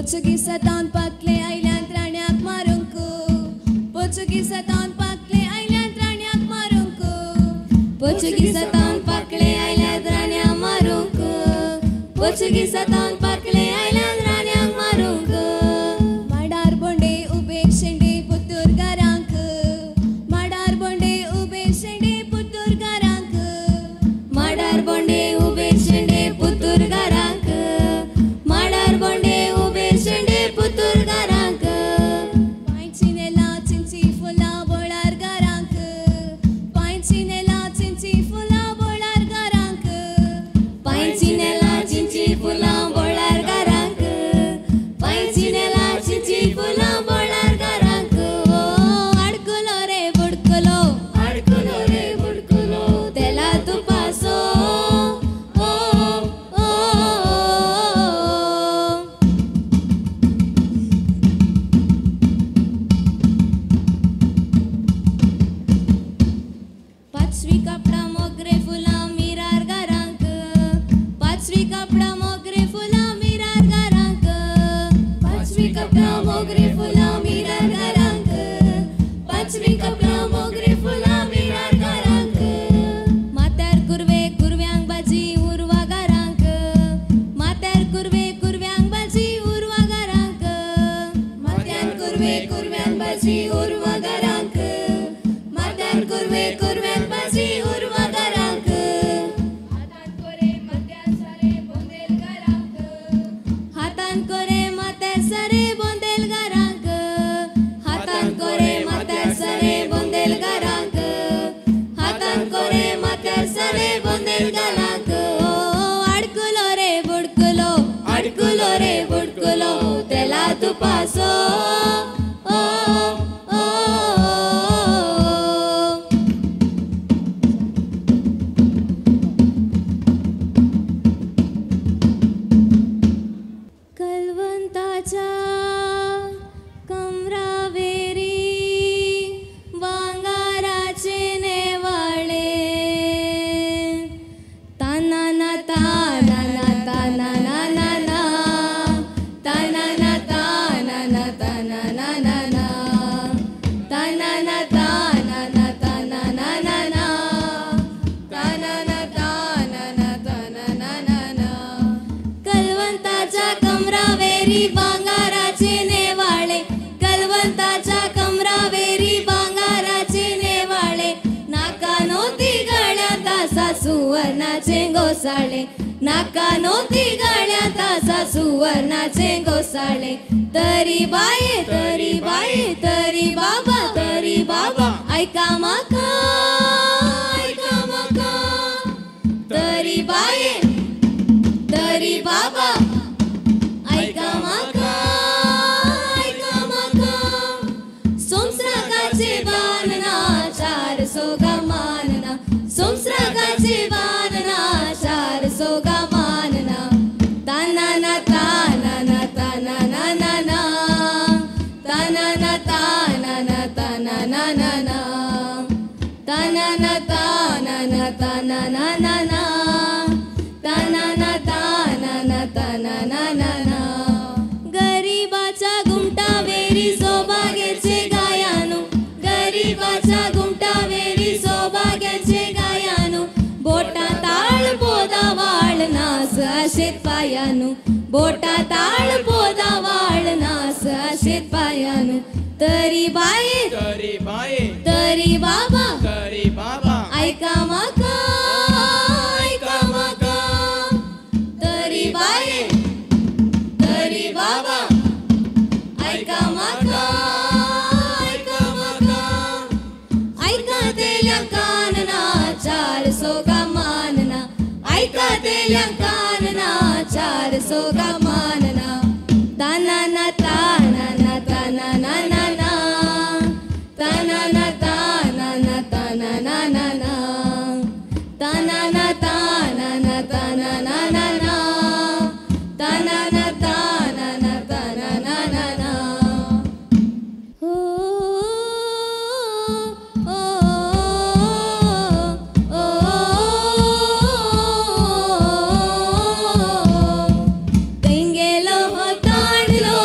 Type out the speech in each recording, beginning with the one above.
पोर्चुगीसांत पाकले आयल्यान राण्याक मारूंक पोर्चुगीसांत पाकले आयल्यान राण्याक मारूंक पोर्चुगीसांत पाकले आयल्यान राण्याक मारूंक पोर्चुगीसांत पाकले आयल्यान राण्याक मारूंक माडार बोंडे उबे शेंडे पुत्तूरकारांक माडार बोंडे उबे शेंडे पुत्तूरकारांक माडार बोंडे उबे शेंडे पुत्तूरकारांक माडार बोंडे उबे शेंडे पुत्तूरकारांक पांयची नेला चिंची फुलां बोळार घरांक पांयची नेला चिंची फुलां बोळार घरांक पांयची नेला चिंची फुलां बोळार घरांक पांयची नेला चिंची फुलां बोळार घरांक आडकुलो रे बुडकुलो तेला तुपासो पाचवी कापडा मोगरे फुलां मिरार घरांक पाचवी कापडा मोगरे फुलां मिरार घरांक पाचवी कापडा मोगरे फुलां मिरार घरांक पाचवी कापडा मोगरे फुलां मिरार घरांक माथ्यार कुरव्यांक भाजी उरवा घरांक माथ्यार कुरव्यांक भाजी उरवा घरांक माथ्यान कुरव्यांक भाजी उरवा घरांक माथ्यान कुरव्यांक भाजी उरवा घरांक हातान कोरे माथ्यार सारे बोंदेल घरांक हातान कोरे माथ्यार सारे बोंदेल घरांक हातान कोरे माथ्यार सारे बोंदेल घरांक हातान कोरे माथ्यार सारे बोंदेल घरांक आडकुलो रे बुडकुलो तेला तुपासो कलवंताच्या कमरावेरी वांगाराचे नेवाळे तानाना तानाना तानाना नाना तानाना तानाना तानाना नाना तानाना तानाना तानाना नाना तानाना तानाना तानाना नाना कलवंताच्या कमरावेरी भांगाराचे नेवाळे कलवंताच्या कमरावेरी भांगाराचे नेवाळे नाका नोती गळ्यात आसा सुवर्णाचे घोसाळे नाका नोती गळ्यात आसा सुवर्णाचे घोसाळे तरी बाये तरी बाबा ऐका माका तरी बाये तरी बाबा ऐका माका सोमस्रागाचे बानना 400 गमानना सोमस्रागाचे बानना 400 गमानना तानाना तानाना तानाना नाना तानाना तानाना तानाना नाना तानाना तानाना तानाना नाना तानाना तानाना तानाना नाना गरीबाच्या घुमटावेरी सौभाग्याचे गायानो गरीबाच्या घुमटावेरी सौभाग्याचे गायानो बोटा ताळ पोदा वाळ नास आशेत पायानो बोटा ताळ पोदा वाळ नास आशेत पायानो तरी बाये तरी बाबा ऐका माका तरी बाये तरी बाबा ऐका माका ऐका तेल्या कानना 400 गमानना ऐका तेल्या कानना 400 गमानना तानाना तानाना तानाना नाना तानाना तानाना तानाना नाना तानाना तानाना तानाना नाना तानाना तानाना तानाना नाना हो कैंगेलो हो तांडलो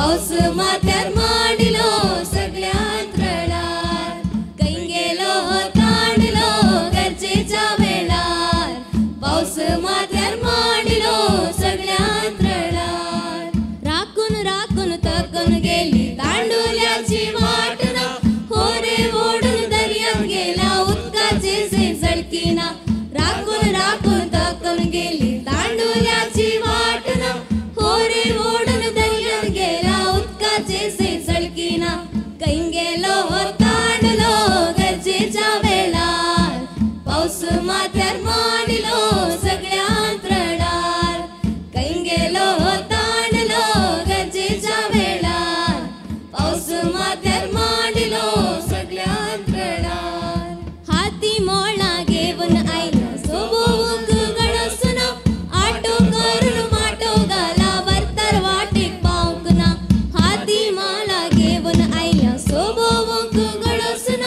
पाऊस माथ्यार मांडिलो सगळ्यांत रडार कैन गेलो तांडलो गरजेच्या वेळार पाऊस माथ्यार मांडिलो सगळ्यांत रडार राखून राखून थकून गेली तांडुल्याची वाटना होरे ओढून दर्यात गेला उदकाचे से झळकिना राखून राखून थकून गेली तांडुल्याची वाटना होरे ओढून दर्यात गेला उदकाचे से झळकिना कैन गेलो तांडलो गरजेच्या वेळार पाऊस माथ्यार मांडिलो सगळ्यांत रडार कैन गेलो तांडलो गरजेच्या वेळार पाऊस माथ्यार मांडिलो सगळ्यांत रडार हाती मोळा घेऊन आयलो सोबूक गणसून आटो करून माटो घाला वरतर वाटेक पावूंक ना हाती माला घेऊन आयलो सोबूक गणसून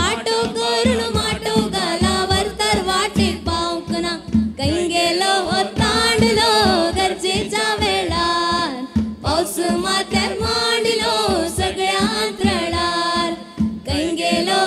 आटो करून माटो घाला वरतर वाटेक पावूंक ना कैन गेलो तांडलो गरजेच्या वेळार पाऊस माथ्यार मांडिलो सगळ्यांत रडार कैन गेलो